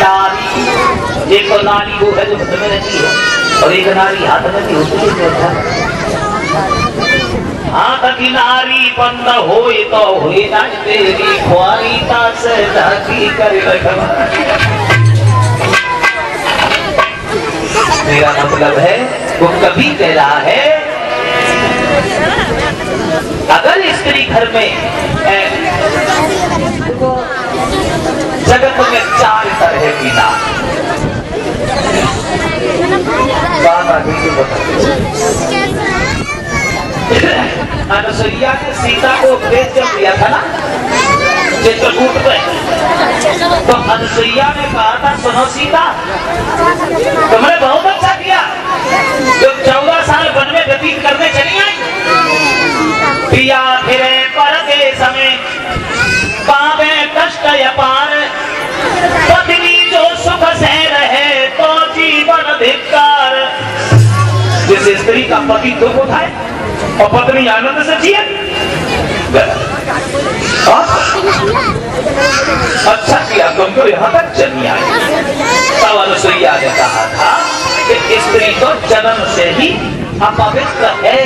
नारी, एक तो नारी वो है जो घर में रहती है और एक नारी हाथ में भी होती है। हाथ की नारी बंद होए तो हुई ना तेरी ख्वारी का सजाती कर रखवा। मेरा मतलब है वो कभी कह रहा है अगर स्त्री घर में जगत में 4 तरह की नारी, अनुसुईया ने सीता को उपदेश जब दिया था ना चित्रकूट पे, तो अनुसुईया ने कहा था सुनो सीता तुमने बहुत अच्छा किया जो 14 साल वन में व्यतीत करने चली आई। पिया फिरे परदेश में पावे कष्ट अपार, पत्नी जो सुख से रहे तो जीवन धिक्कार। जिस स्त्री का पति दुख उठाए और पत्नी आनंद से जिए, अच्छा किया तुमको यहाँ तक चली आई। तब अनुसुईया ने कहा था कि स्त्री तो जन्म से ही अपवित्र है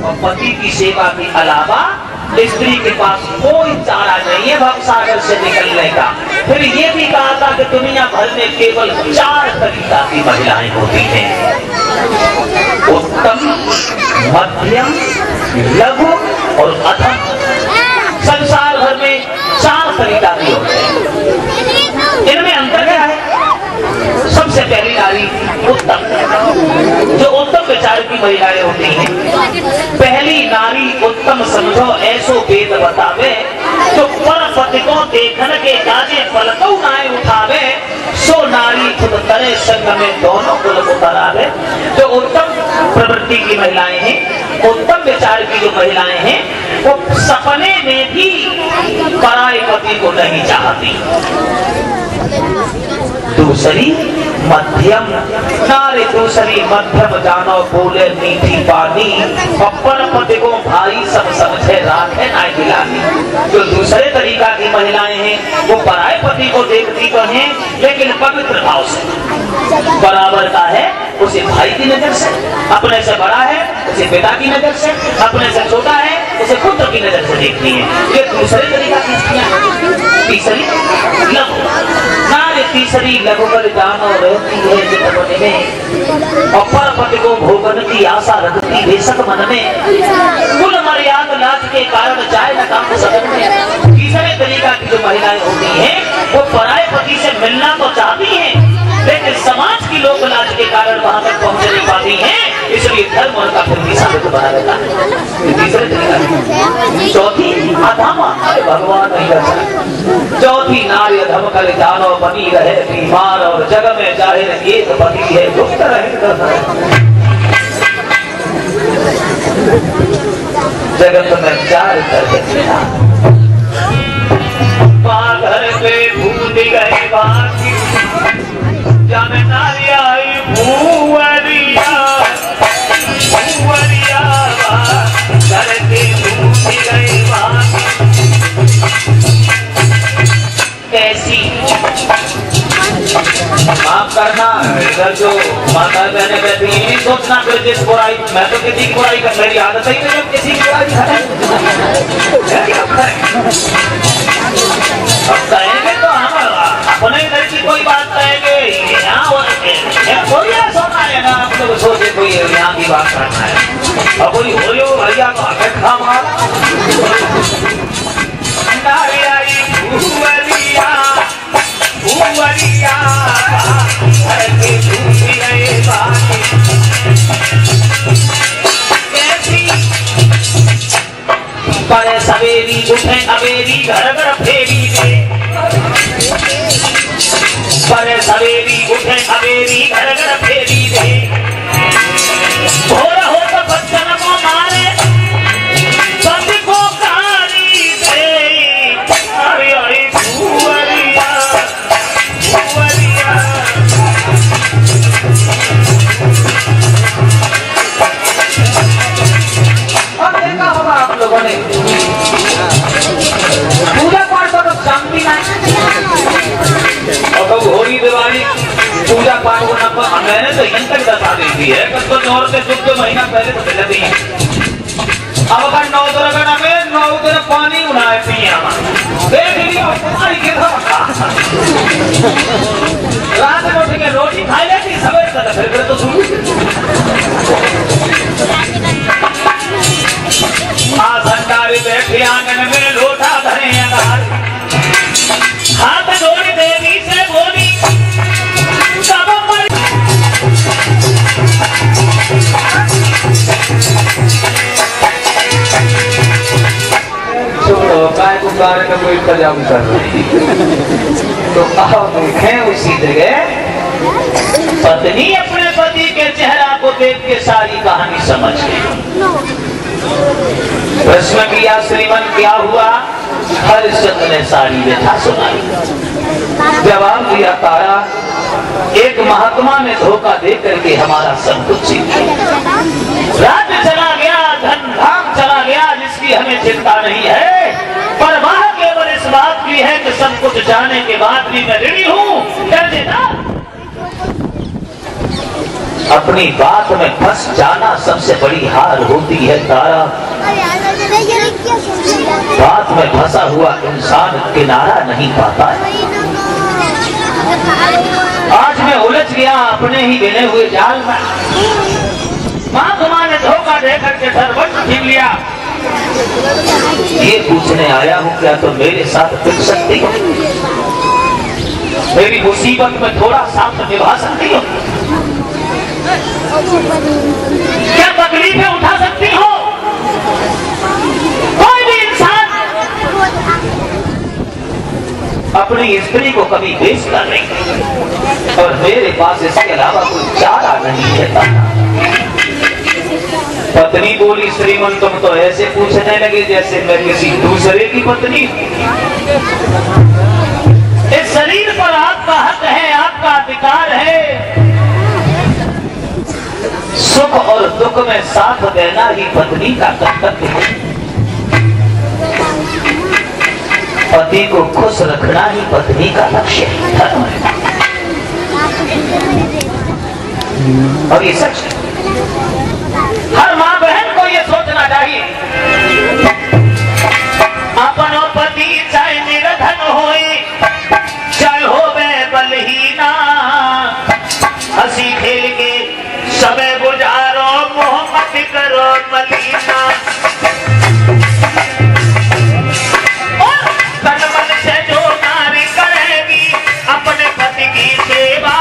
और पति की सेवा के अलावा स्त्री के पास कोई चारा नहीं है भवसागर से निकलने का। फिर ये भी कहा था कि दुनिया भर में केवल 4 तरीका की महिलाएं होती हैं, उत्तम, मध्यम, लघु और अधम। संसार भर में 4 तरीका की होती है। इनमें अंतर क्या है? सबसे पहली नारी उत्तम, जो उत्तम विचार की महिलाएं होती हैं। पहली नारी उत्तम समझो ऐसो वेद बतावे, जो पर पति को देखन के काजे पलकौ नाय उठावे, सो नारी खुद करे संग में दोनों कुल उतरावे। जो उत्तम प्रवृत्ति की महिलाएं हैं, उत्तम विचार की जो महिलाएं हैं, वो सपने में भी पराये पति को नहीं चाहती। दूसरी मध्यम नारी, दूसरी मध्यम जानो बोले मीठी बानी, अपन पति को भाई सब समझे राखे ना गिलानी। जो दूसरे तरीका की महिलाएं हैं वो पराये पति को देखती तो हैं लेकिन पवित्र भाव से, बराबर का है उसे भाई की नजर से, अपने से बड़ा है उसे पिता की नजर से, अपने से छोटा है उसे पुत्र की नजर से देखती है। ये दूसरे तरीका की स्त्रियां। तीसरी लघु नारी, तीसरी लघु कर जानो रहती है चितवन में, और पर पति को भोगन की आशा रखती बेशक मन में, कुल मर्यादा लाज के कारण जाए न काम सदन में। तीसरे तरीका की जो महिलाएं होती हैं वो पराये पति से मिलना तो चाहती हैं लेकिन समाज की लोक लाज के कारण वहां तक पहुंच नहीं पाती हैं, इसलिए धर्म उनका फिर भी साबित बना रहता है। तीसरे तरीका। चौथी अधमा, भगवान नहीं करता। चौथी नारी अधम कर जानो बनी रहे बीमार, और जग में जाहिर एक पति है गुप्त रहे जगत में 4 तरह घर पे भूल गए बाकी, जब नारी आई भूवरिया भूवरिया घर पे भूल गए बाकी। कैसी माफ करना, इधर जो माता बहने बैठी है नहीं सोचना फिर जिस बुराई, मैं तो किसी की बुराई कर, मेरी आदत ही नहीं किसी की बुराई है। अब कहेंगे तो हम अपने घर की कोई बात कहेंगे, यहाँ कोई ऐसा है ना आप लोग सोचे कोई यहाँ की बात करना है, और कोई हो भैया तो हमें खा मार। पर सवेरी उठे अवेरी घर घर फेरी दे, पर सवेरी उठे अवेरी घर घर फेरी दे, भोर हो तो बच्चन को मारे पति को गाली दे। अरे अरे भूवरिया भूवरिया। अब देखा होगा आप लोगों ने पूजा पाठ तो शांति ना, और दिवाली पूजा पाठ होना पर मैंने तो इन तक बता दी है कि तो औरतें शुद्ध महीना पहले तो चल जाती हैं। अब अगर 9 दिन में 9 दिन पानी उड़ाए पिया देख लियो पानी के रात में उठ के रोटी खा लेती सवेरे तक फिर तो शुरू माँ भंडारी बैठे आंगन में लोटा भरे अनार हाथ जोड़ देवी से बोली सब छोड़ो काय को कार्य का कोई इंतजाम कर रही तो आओ देखें उसी जगह पत्नी अपने पति के चेहरा को देख के सारी कहानी समझ गई। प्रश्न किया श्रीमन क्या हुआ? हरिश्चंद्र ने सारी व्यथा सुनाई। जवाब दिया तारा एक महात्मा ने धोखा दे करके हमारा सब कुछ छीन लिया। राज्य चला गया, धन धाम चला गया, जिसकी हमें चिंता नहीं है, पर वह केवल इस बात की है कि सब कुछ जाने के बाद भी मैं ऋणी हूँ। कर देना अपनी बात में फंस जाना सबसे बड़ी हार होती है तारा। बात में फंसा हुआ इंसान किनारा नहीं पाता है। आज मैं उलझ गया अपने ही बिने हुए जाल में। माँ ने धोखा दे करके सर्वस्व छीन लिया। ये पूछने आया हूँ क्या तो मेरे साथ टिक सकती हो? मेरी मुसीबत में थोड़ा साथ निभा सकती हो? क्या तकलीफें उठा सकती हो? कोई भी इंसान अपनी स्त्री को कभी बेचता नहीं और मेरे पास इसके अलावा कोई चारा नहीं है। पत्नी बोली श्रीमन तुम तो ऐसे पूछने लगे जैसे मैं किसी दूसरे की पत्नी। इस शरीर पर आपका हक है, आपका अधिकार है। सुख और दुख में साथ देना ही पत्नी का कर्तव्य है। पति को खुश रखना ही पत्नी का लक्ष्य है। और ये सच है। हर माँ बहन को ये सोचना चाहिए अपनो पति चाहे निर्धन होए चाहे हो बलहीना, हंसी खेल के समय गुजारो मोहब्बत करो मलीना। और तन मन से जो नारी करेगी अपने पति की सेवा,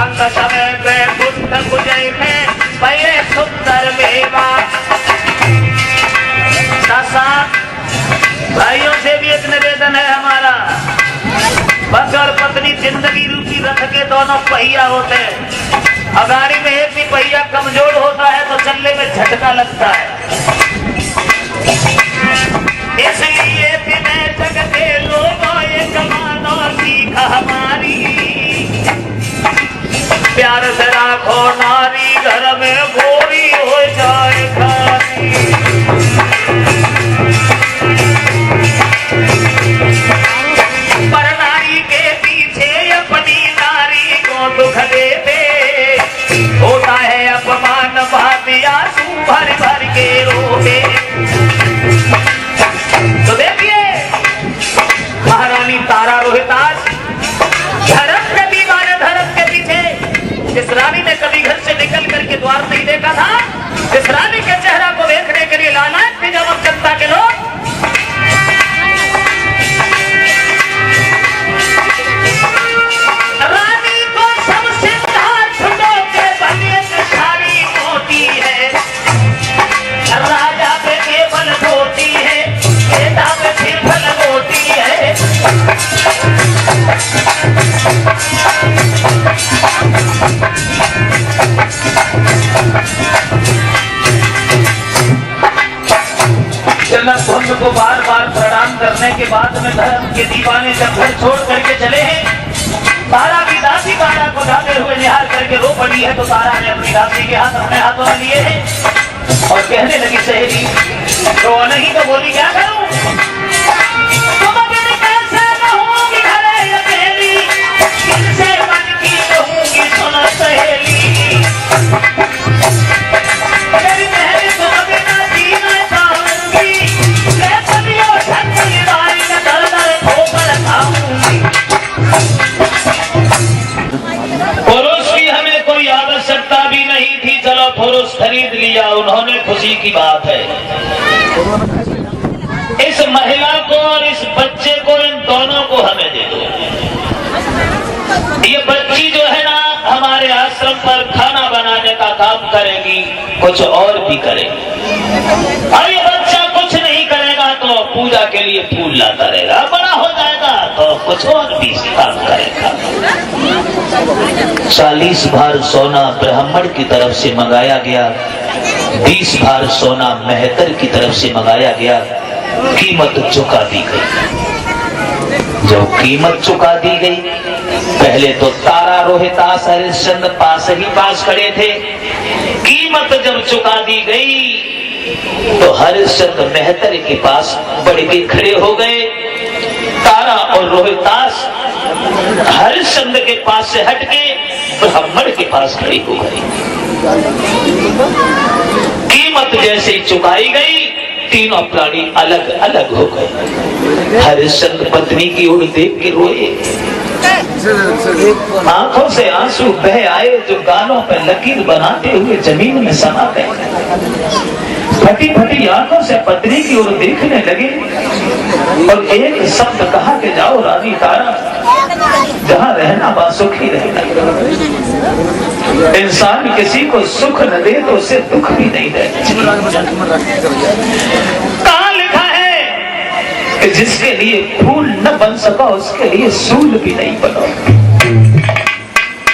अंत समय पे बुद्ध गुजर है पहले सुंदर मेवा। भाइयों से भी एक निवेदन है हमारा, पति और पत्नी जिंदगी रूपी रथ के दोनों पहिया होते हैं। अगाड़ी में एक भी पहिया कमजोर होता है तो चलने में झटका लगता है। इसलिए विनय जगते लोगों ये कमानो सीख हमारी, प्यार से राखो नारी घर में गोरी हो जाए खारी। पर नारी के पीछे अपनी नारी को दुख देते होता है अपमान, भातिया तू भर भर के रोके। तो देखिए महारानी तारा रोहितास धर्म के दीवाने, धर्म के पीछे। जिस रानी ने कभी घर से निकल करके द्वार नहीं देखा था, जिस रानी के चेहरा को देखने के लिए लालायत थे जब जनता के लोग, रानी को सबसे राजा पे केवल होती है, बेटा पे फिर फल होती है। जनक भंग को बार बार प्रणाम करने के बाद में धर्म के दीवाने जब घर छोड़ करके चले हैं, तारा की दासी तारा को जाते हुए निहार करके रो पड़ी है। तो तारा ने अपनी दासी के हाथ अपने हाथों में लिए हैं और कहने लगी सहेली रो नहीं तो बोली क्या करूं? तुम अकेले कैसे रहूंगी घरे अकेली, खुशी की बात है। इस महिला को और इस बच्चे को, इन दोनों को हमें दे दो। ये बच्ची जो है ना हमारे आश्रम पर खाना बनाने का काम करेगी, कुछ और भी करेगी। और ये बच्चा कुछ नहीं करेगा तो पूजा के लिए फूल लाता रहेगा, बड़ा हो जाएगा तो कुछ और भी काम करेगा। 40 भार सोना ब्राह्मण की तरफ से मंगाया गया, 20 भार सोना मेहतर की तरफ से मंगाया गया। कीमत चुका दी गई। जो कीमत चुका दी गई, पहले तो तारा, रोहितास, हरिश्चंद्र पास खड़े थे। कीमत जब चुका दी गई तो हरिश्चंद्र मेहतर के पास बढ़ के खड़े हो गए। तारा और रोहितास हरिश्चंद्र के पास से हटके ब्राह्मण के पास खड़ी हो गई। कीमत जैसे ही चुकाई गई, तीनों प्राणी अलग अलग हो गए। हरिश्चंद्र पत्नी की ओर देख के रोए, आंखों से आंसू बह आए जो गालों पर लकीर बनाते हुए जमीन में समा गए। फटी फटी आंखों से पत्नी की ओर देखने लगे और एक शब्द कहा कि जाओ रानी तारा, जहां रहना बा सुखी रहना। इंसान किसी को सुख न दे तो उसे दुख भी नहीं देना चाहिए। कहां लिखा है कि जिसके लिए फूल न बन सका उसके लिए सूल भी नहीं बनो।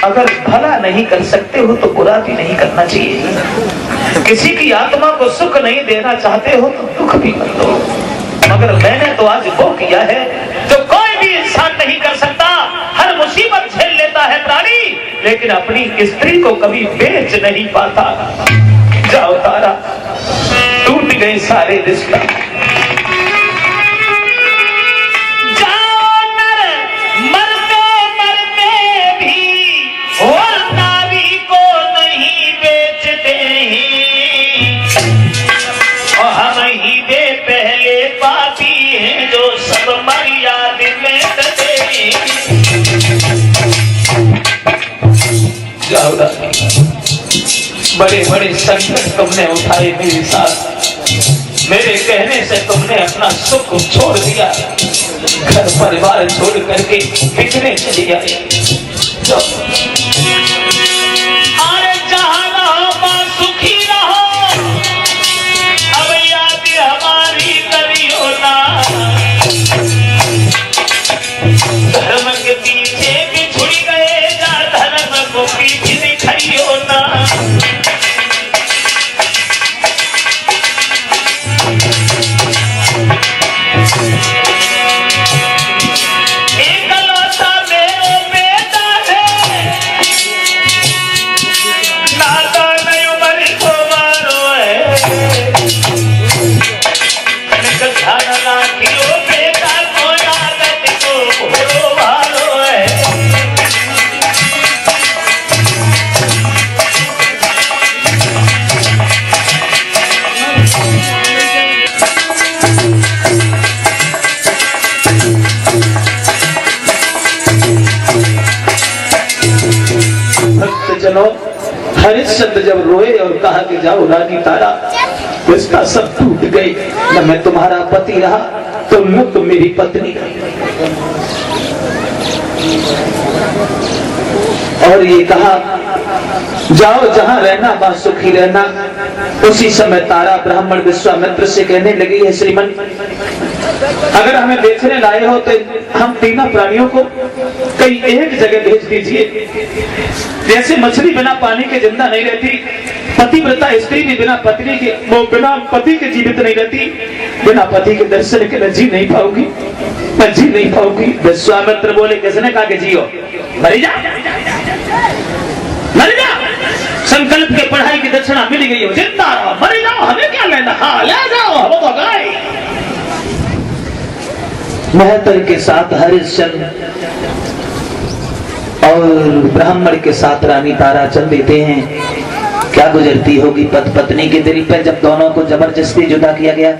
अगर भला नहीं कर सकते हो तो बुरा भी नहीं करना चाहिए। किसी की आत्मा को सुख नहीं देना चाहते हो तो दुख भी मत दो। मगर मैंने तो आज वो किया है जो कोई भी इंसान नहीं कर सकता। हर मुसीबत झेल लेता है प्राणी, लेकिन अपनी स्त्री को कभी बेच नहीं पाता। जाओ तारा, टूट गए सारे रिश्ते। बड़े बड़े संकट तुमने उठाए मेरे साथ। मेरे कहने से तुमने अपना सुख छोड़ दिया, घर परिवार छोड़ करके बिखरे चली आए। अरे जहाँ रहो मां सुखी रहो, अब याद हमारी करियो ना। धर्म के पीछे बिछुड़ गए, जा धर्म को पीछे दिखाइयो ना। हरिश्चंद्र जब रोए और कहा कि जाओ रानी तारा, इसका सब टूट गए। न मैं तुम्हारा पति रहा तो न तुम मेरी पत्नी रही। और ये कहा जाओ जहां रहना वहां सुखी रहना। उसी समय तारा ब्राह्मण विश्वामित्र से कहने लगी है, श्रीमन अगर हमें देखने लाए हो तो हम तीनों प्राणियों को कहीं एक जगह भेज दीजिए। जैसे मछली बिना पानी के जिंदा नहीं रहती, पतिव्रता स्त्री भी बिना पत्नी के, वो बिना पति के जीवित नहीं रहती। बिना पति के दर्शन के जी नहीं पाऊंगी, मैं जी नहीं पाऊंगी। विश्वामित्र बोले, किसने कहा कि जियो? मरी जा, मरी जा। संकल्प के पढ़ाई की दक्षिणा मिल गई हो, जिंदा रहो, मरी जाओ, हमें क्या लेना। हाँ ले जाओ, हम तो गए। मेहतर के साथ हरिश्चंद्र और ब्राह्मण के साथ रानी तारा चल देते हैं। क्या गुजरती होगी पति पत्नी के दिल पर जब दोनों को जबरदस्ती जुदा किया गया।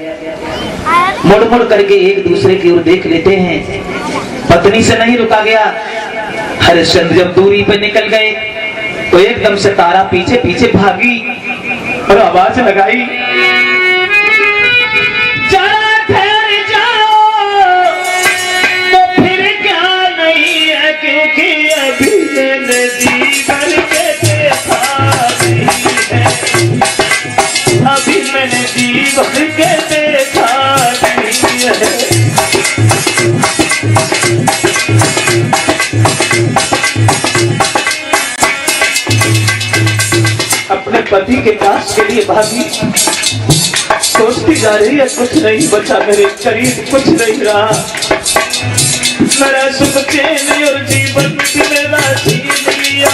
मुड़ मुड़ करके एक दूसरे की ओर देख लेते हैं। पत्नी से नहीं रुका गया। हरिश्चंद्र जब दूरी पर निकल गए तो एकदम से तारा पीछे पीछे भागी और आवाज लगाई, जरा ठहर जाओ तो फिर क्या नहीं है, क्योंकि अभी मैंने जी भर के देखा नहीं है, अभी मैंने जी भर के देखा नहीं है। अपने पति के पास के लिए भाभी सोचती जा रही है, कुछ नहीं बचा मेरे करीब, कुछ नहीं रहा, मेरा सुख चैन और जीवन भी मेरा छीन लिया,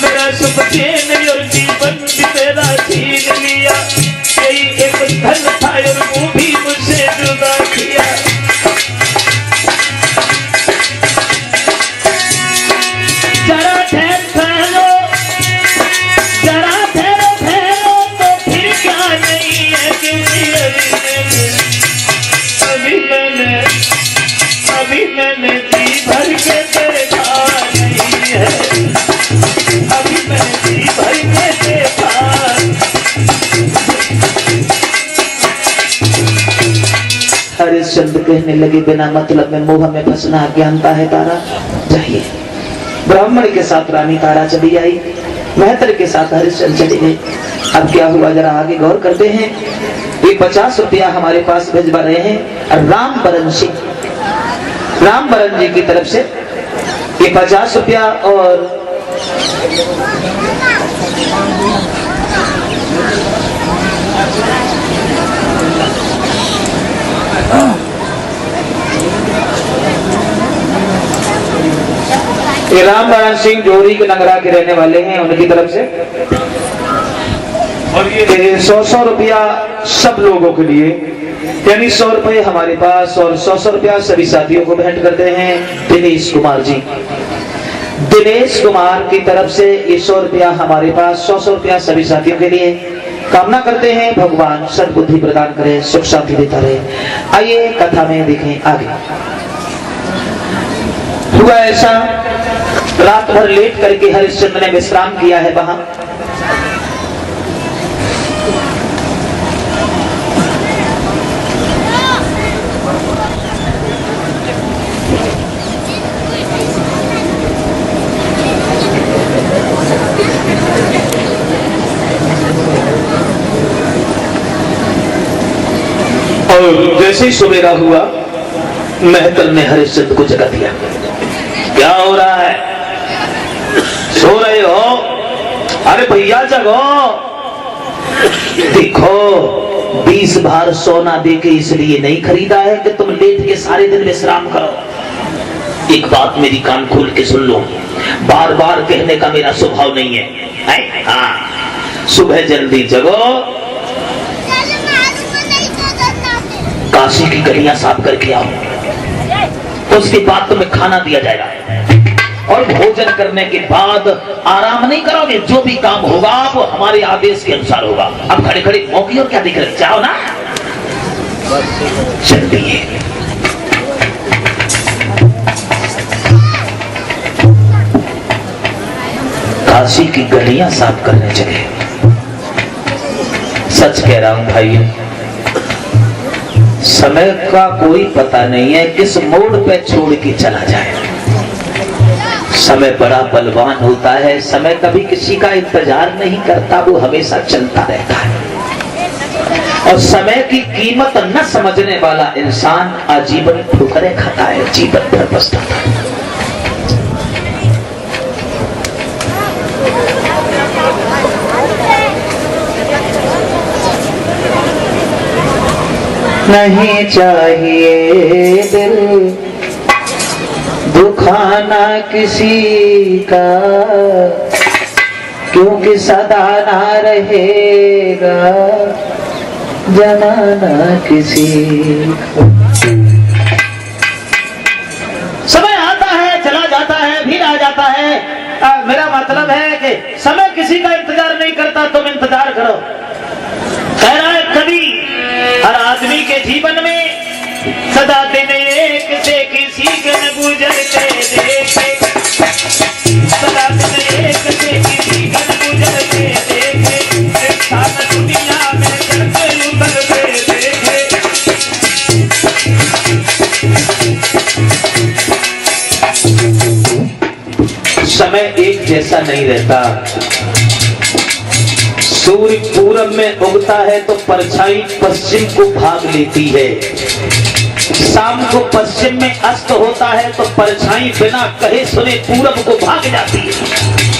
मेरा सुख चैन और जीवन भी मेरा छीन लिया, यही एक धन था और वो भी मुझसे जुदा किया। जरा ठहरो, जरा ठहरो तो फिर क्या नहीं है, क्योंकि अभी मैंने जी भर के देखा नहीं है, अभी मैंने जी भर के देखा। हरिश्चंद्र कहने लगे, बिना मतलब में मोह में फंसना अज्ञानता है तारा, चाहिए। ब्राह्मण के साथ रानी तारा चली आई, मेहतर के साथ हरिश्चंद्र चले गए। अब क्या हुआ जरा आगे गौर करते हैं। ये 50 रुपया हमारे पास भिजवा रहे हैं रामबरन सिंह, रामबरन जी की तरफ से ये 50 रुपया, और ये रामबरन सिंह जोड़ी के नगरा के रहने वाले हैं, उनकी तरफ से, और ये 100 रुपया सब लोगों के लिए, यानी 100 रुपए हमारे पास और 100 रुपया सभी साथियों को भेंट करते हैं दिनेश कुमार जी। दिनेश कुमार की तरफ से ये 100 रुपया हमारे पास, 100 रुपया सभी साथियों के लिए। कामना करते हैं भगवान सद्बुद्धि प्रदान करे, सुख शांति देता रहे। आइए कथा में देखें आगे। हुआ ऐसा, रात भर लेट करके हरिश्चंद्र ने विश्राम किया है वहां। और जैसे ही सवेरा हुआ, मेहतर ने हरिश्चंद्र को जगा दिया। क्या हो रहा है, सो रहे हो? अरे भैया जगो, देखो 20 भार सोना देके इसलिए नहीं खरीदा है कि तुम लेट के सारे दिन विश्राम करो। एक बात मेरी कान खोल के सुन लो, बार बार कहने का मेरा स्वभाव नहीं है, हाँ, सुबह जल्दी जगो, काशी की गलियां साफ करके आओ, तो उसके बाद तुम्हें खाना दिया जाएगा, और भोजन करने के बाद आराम नहीं करोगे, जो भी काम होगा वो हमारे आदेश के अनुसार होगा। अब खड़े खड़े मौकी और क्या दिख रहे, जाओ ना, चलिए। काशी की गलियां साफ करने चले। सच कह रहा हूं भाइयों, समय का कोई पता नहीं है, किस मोड़ पे छोड़ के चला जाए। समय बड़ा बलवान होता है, समय कभी किसी का इंतजार नहीं करता, वो हमेशा चलता रहता है। और समय की कीमत न समझने वाला इंसान आजीवन ठोकरें खाता है, जीवन भर पछताता है। नहीं चाहिए दिल दुखाना किसी का, क्योंकि सदा ना रहेगा जमाना किसी का। समय आता है, चला जाता है, फिर आ जाता है। मेरा मतलब है कि समय किसी का इंतजार नहीं करता, तुम इंतजार करो। कह रहा है कभी, हर आदमी के जीवन में सदा दिन एक से किसी के न गुजरते देखे, सदा दिन एक से किसी के न गुजरते देखे। जैसा नहीं रहता। सूर्य पूरब में उगता है तो परछाई पश्चिम को भाग लेती है, शाम को पश्चिम में अस्त होता है तो परछाई बिना कहे सुने पूरब को भाग जाती है।